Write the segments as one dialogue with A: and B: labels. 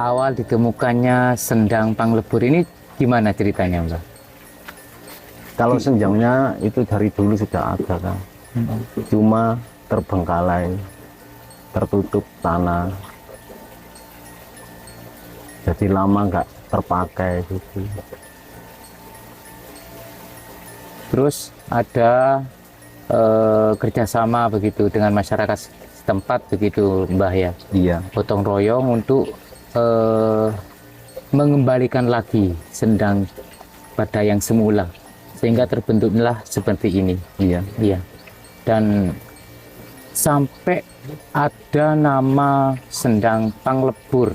A: awal ditemukannya sendang Panglebur ini gimana ceritanya, Mbak?
B: Kalau senjangnya itu dari dulu sudah ada kan, cuma terbengkalai, tertutup tanah, jadi lama nggak terpakai gitu.
A: Terus ada kerjasama begitu dengan masyarakat setempat begitu, Mbah ya?
B: Iya,
A: Gotong royong untuk mengembalikan lagi sendang pada yang semula, sehingga terbentuklah seperti ini.
B: iya,
A: Iya. Dan sampai ada nama sendang Panglebur.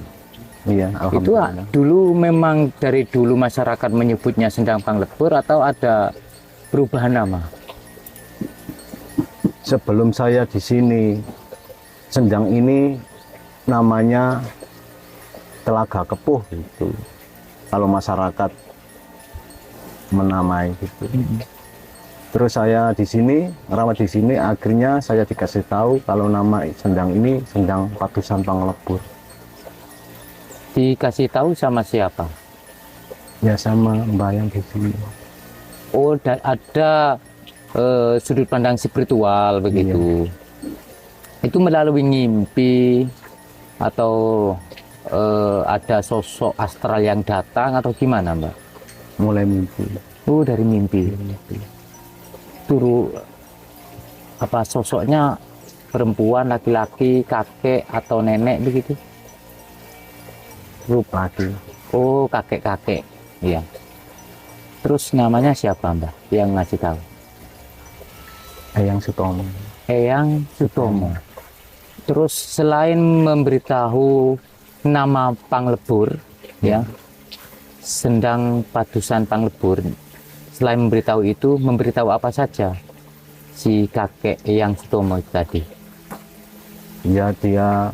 B: iya.
A: Itu
B: Alhamdulillah.
A: dulu memang dari dulu masyarakat menyebutnya sendang Panglebur atau ada perubahan nama?
B: Sebelum saya di sini, senjang ini namanya Telaga Kepuh gitu. Kalau masyarakat menamai gitu. Terus saya di sini, merawat di sini, akhirnya saya dikasih tahu kalau nama sendang ini Sendang Padusan Panglebur.
A: Dikasih tahu sama siapa?
B: Ya sama Mbak yang di sini.
A: Oh, ada sudut pandang spiritual begitu. Itu melalui mimpi atau ada sosok astral yang datang atau gimana, Mbak?
B: Mulai mimpi.
A: Oh, dari mimpi. Turu apa sosoknya perempuan, laki-laki, kakek atau nenek begitu?
B: Rupa lagi.
A: Oh, kakek-kakek. Iya. Terus namanya siapa, Mbak, yang ngasih tahu?
B: Eyang Sutomo.
A: Eyang Sutomo. Terus selain memberitahu nama Panglebur, ya, Sendang Padusan Panglebur, selain memberitahu itu, memberitahu apa saja si kakek Eyang Sutomo itu tadi?
B: Ya dia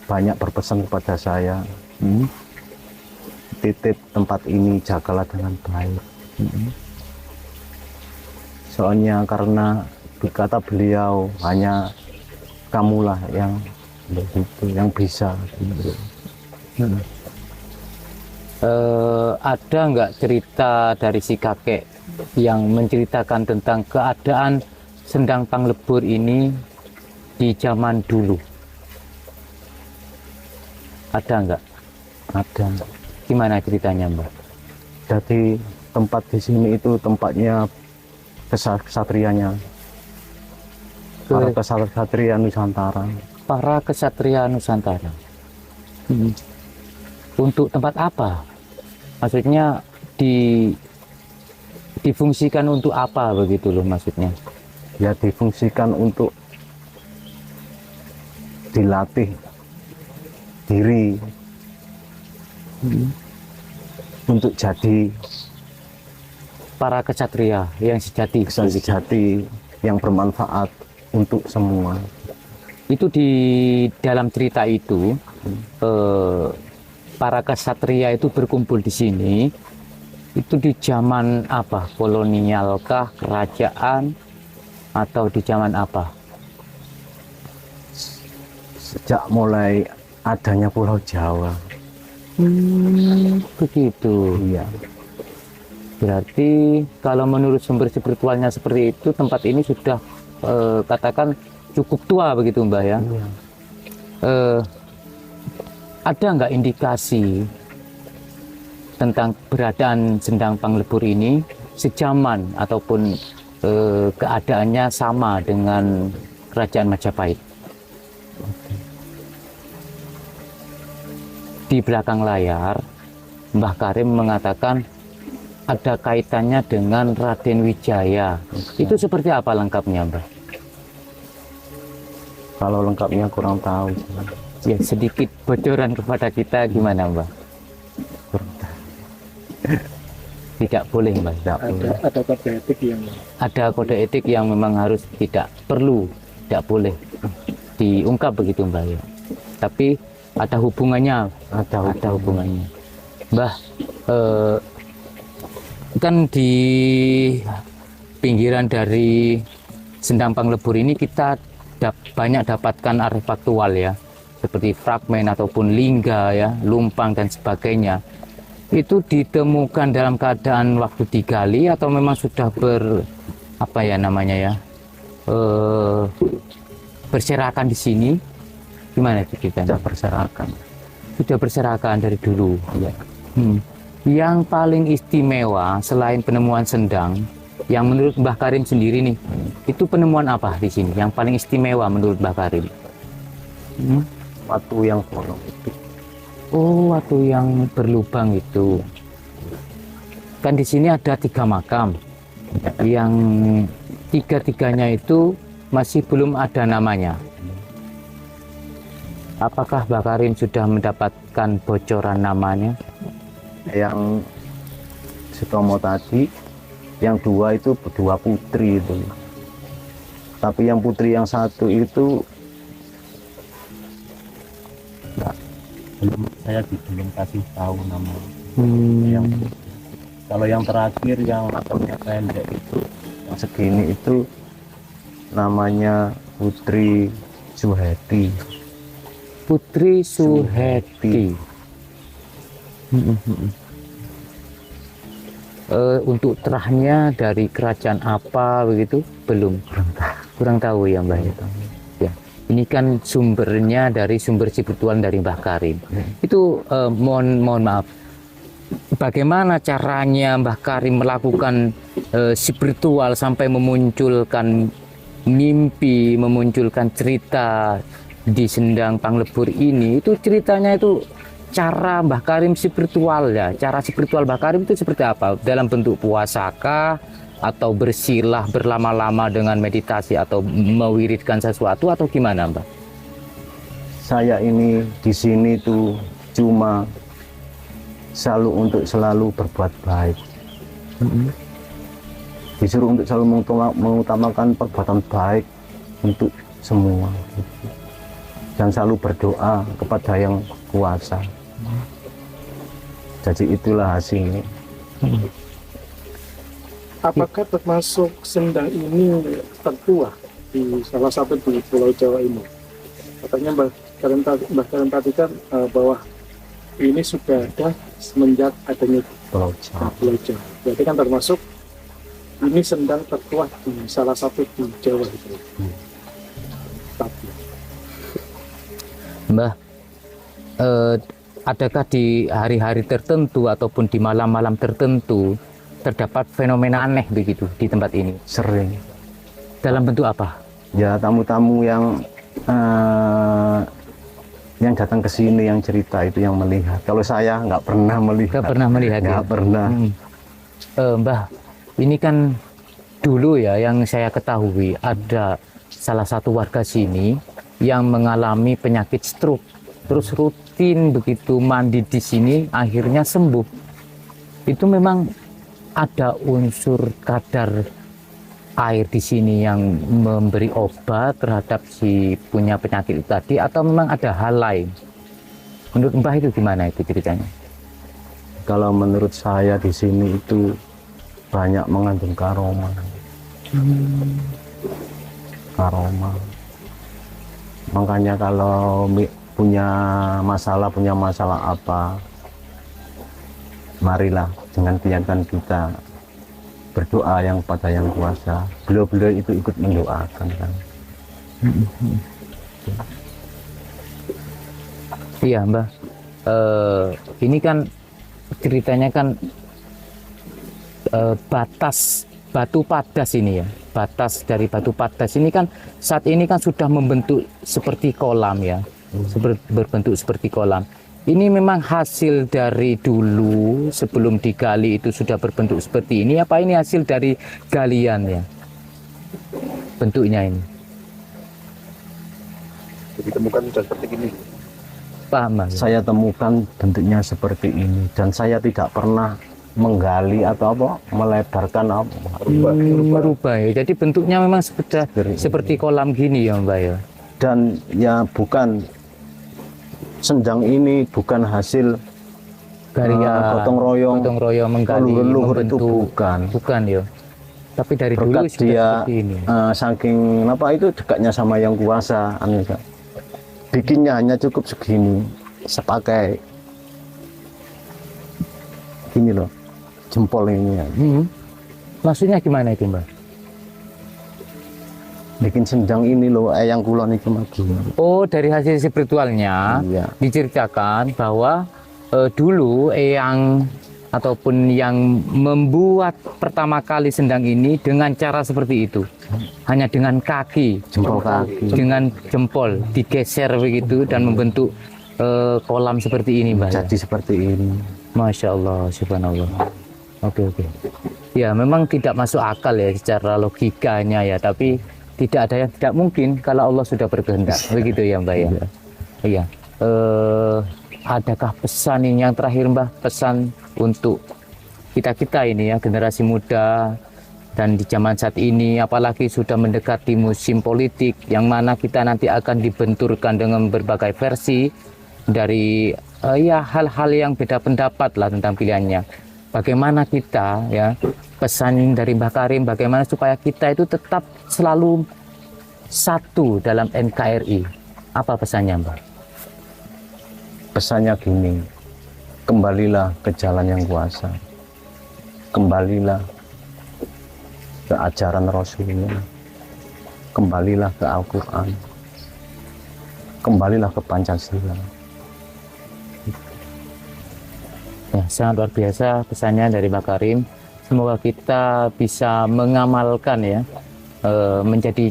B: banyak berpesan kepada saya. Titip tempat ini jagalah dengan baik. Soalnya karena kata beliau hanya kamulah yang begitu, yang bisa.
A: Ada nggak cerita dari si kakek yang menceritakan tentang keadaan Sendang Panglebur ini di zaman dulu? Ada nggak?
B: Ada.
A: Gimana ceritanya, Mbak?
B: Jadi tempat di sini itu tempatnya kesatrianya. Para kesatria Nusantara.
A: Para kesatria Nusantara. Untuk tempat apa? Maksudnya difungsikan untuk apa begitu loh maksudnya?
B: Ya difungsikan untuk dilatih diri untuk jadi
A: Para kesatria yang sejati.
B: sejati yang bermanfaat untuk semua.
A: Itu di dalam cerita itu para kesatria itu berkumpul di sini. Itu di zaman apa? Kolonialkah, kerajaan, atau di zaman apa?
B: Sejak mulai adanya Pulau Jawa.
A: Begitu.
B: Iya.
A: Berarti kalau menurut sumber spiritualnya seperti itu, tempat ini sudah katakan cukup tua begitu, Mbak ya?
B: Iya.
A: Ada nggak indikasi tentang keberadaan Sendang Panglebur ini sejaman ataupun keadaannya sama dengan Kerajaan Majapahit? Di belakang layar, Mbah Karim mengatakan ada kaitannya dengan Raden Wijaya. Itu seperti apa lengkapnya, Mbah?
B: Kalau lengkapnya kurang tahu.
A: Ya, sedikit bocoran kepada kita gimana, Mbah? Tidak boleh, Mbah. Tidak boleh.
C: Ada kode etik yang
A: Ada kode etik yang memang harus tidak perlu, tidak boleh diungkap begitu, Mbah ya. Tapi ada hubungannya, ada hubungannya. Mbah, kan di pinggiran dari Sendang Panglebur ini kita banyak dapatkan artefaktual ya, seperti fragmen ataupun lingga ya, lumpang dan sebagainya, itu ditemukan dalam keadaan waktu digali atau memang sudah apa ya namanya ya, berserakan di sini? Gimana itu ceritanya? Sudah berserakan dari dulu.
B: Ya.
A: Yang paling istimewa selain penemuan sendang, yang menurut Mbah Karim sendiri nih, itu penemuan apa di sini? Yang paling istimewa menurut Mbah Karim?
B: Watu yang bolong itu.
A: Oh, watu yang berlubang itu. Kan di sini ada 3 makam, yang tiga-tiganya itu masih belum ada namanya. Apakah Mbah Karim sudah mendapatkan bocoran namanya?
B: Yang Sutomo tadi, yang 2 itu 2 putri itu. Tapi yang putri yang 1 itu saya belum kasih tahu namanya. Kalau yang terakhir yang makamnya pendek itu, yang segini itu namanya Putri Suheti.
A: Putri Suheti. Untuk terahnya dari kerajaan apa begitu? Belum. Kurang tahu ya Mbah. Ya. Ini kan sumbernya dari sumber spiritual dari Mbah Karim. Itu mohon maaf. Bagaimana caranya Mbah Karim melakukan spiritual sampai memunculkan mimpi, memunculkan cerita di Sendang Panglebur ini? Itu ceritanya itu cara Mbah Karim spiritual ya. Cara spiritual Mbah Karim itu seperti apa? Dalam bentuk puasakah, atau bersilah berlama-lama dengan meditasi, atau mewiridkan sesuatu, atau gimana Mbah?
B: Saya ini di sini tuh cuma selalu berbuat baik. Disuruh untuk selalu mengutamakan perbuatan baik untuk semua, dan selalu berdoa kepada yang kuasa. Jadi itulah hasilnya.
C: Apakah termasuk Sendang ini tertua di salah satu di Pulau Jawa ini? Katanya Mbah Karim tadi kan bahwa ini sudah ada semenjak adanya
B: Pulau Jawa.
C: Pulau Jawa. Berarti kan termasuk ini Sendang tertua di salah satu di Jawa itu. Tapi
A: Mbah, adakah di hari-hari tertentu ataupun di malam-malam tertentu terdapat fenomena aneh begitu di tempat ini?
B: Sering.
A: Dalam bentuk apa?
B: Ya, tamu-tamu yang datang ke sini yang cerita itu yang melihat. Kalau saya nggak pernah melihat.
A: Nggak pernah melihat ya?
B: Nggak pernah.
A: Mbah, ini kan dulu ya yang saya ketahui ada salah satu warga sini yang mengalami penyakit stroke. Terus rutin begitu mandi di sini akhirnya sembuh. Itu memang ada unsur kadar air di sini yang memberi obat terhadap si punya penyakit itu tadi, atau memang ada hal lain? Menurut Mbah itu gimana itu ceritanya?
B: Kalau menurut saya di sini itu banyak mengandung karoma. Karoma. Makanya kalau punya masalah apa, marilah dengan keyakinan kita berdoa yang pada yang kuasa. Beliau itu ikut mendoakan kan.
A: Iya Mbah, ini kan ceritanya kan batas batu padas ini ya, batas dari batu padas ini kan saat ini kan sudah membentuk seperti kolam ya, berbentuk seperti kolam. Ini memang hasil dari dulu sebelum digali itu sudah berbentuk seperti ini, apa ini hasil dari galian ya bentuknya ini?
C: ditemukan sudah seperti ini.
A: Paham Mas?
B: Saya temukan bentuknya seperti ini, dan saya tidak pernah menggali atau apa, melebarkan apa,
A: merubah ya. Jadi bentuknya memang seperti kolam gini ya Mbak ya.
B: Dan ya bukan Sendang ini bukan hasil gotong royong
A: menggali
B: leluhur itu,
A: bukan ya. Tapi dari dulu
B: berkat
A: sudah
B: dia
A: seperti ini.
B: saking apa itu dekatnya sama yang kuasa, bikinnya hanya cukup segini, sepakai gini loh, jempol ini ya.
A: Maksudnya gimana itu Mbah?
B: Bikin sendang ini loh, yang kulon itu lagi.
A: Oh, dari hasil spiritualnya
B: Iya.
A: diceritakan bahwa dulu eyang ataupun yang membuat pertama kali sendang ini dengan cara seperti itu, hanya dengan kaki,
B: Jempol kaki.
A: dengan jempol digeser begitu dan membentuk kolam seperti ini, Mbah.
B: Jadi seperti ini.
A: Masya Allah, subhanallah. Oke, oke. Ya, memang tidak masuk akal ya secara logikanya ya, tapi tidak ada yang tidak mungkin kalau Allah sudah berkehendak. Begitu ya, Mbak ya. Iya. Adakah pesan ini yang terakhir, Mbah? Pesan untuk kita-kita ini ya, generasi muda dan di zaman saat ini, apalagi sudah mendekati musim politik yang mana kita nanti akan dibenturkan dengan berbagai versi dari ya hal-hal yang beda pendapat lah tentang pilihannya. Bagaimana kita ya, pesan dari Mbah Karim, bagaimana supaya kita itu tetap selalu satu dalam NKRI. Apa pesannya, Mbah?
B: Pesannya gini, kembalilah ke jalan yang kuasa, kembalilah ke ajaran Rasulnya, kembalilah ke Al-Quran, kembalilah ke Pancasila.
A: Ya, sangat luar biasa pesannya dari Mbah Karim. Semoga kita bisa mengamalkan ya, menjadi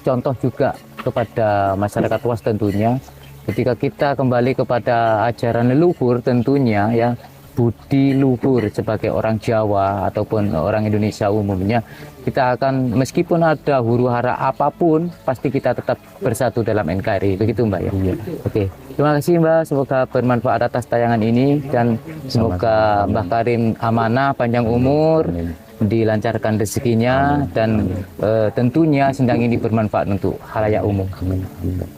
A: contoh juga kepada masyarakat luas tentunya. Ketika kita kembali kepada ajaran leluhur tentunya ya, budi luhur sebagai orang Jawa ataupun orang Indonesia umumnya, kita akan meskipun ada huru-hara apapun, pasti kita tetap bersatu dalam NKRI. Begitu, Mbak ya?
B: Iya.
A: Oke, terima kasih Mbak. Semoga bermanfaat atas tayangan ini dan semoga Mbah Karim amanah, panjang umur, dilancarkan rezekinya dan tentunya sendang ini bermanfaat untuk khalayak umum.
B: Amin. Amin.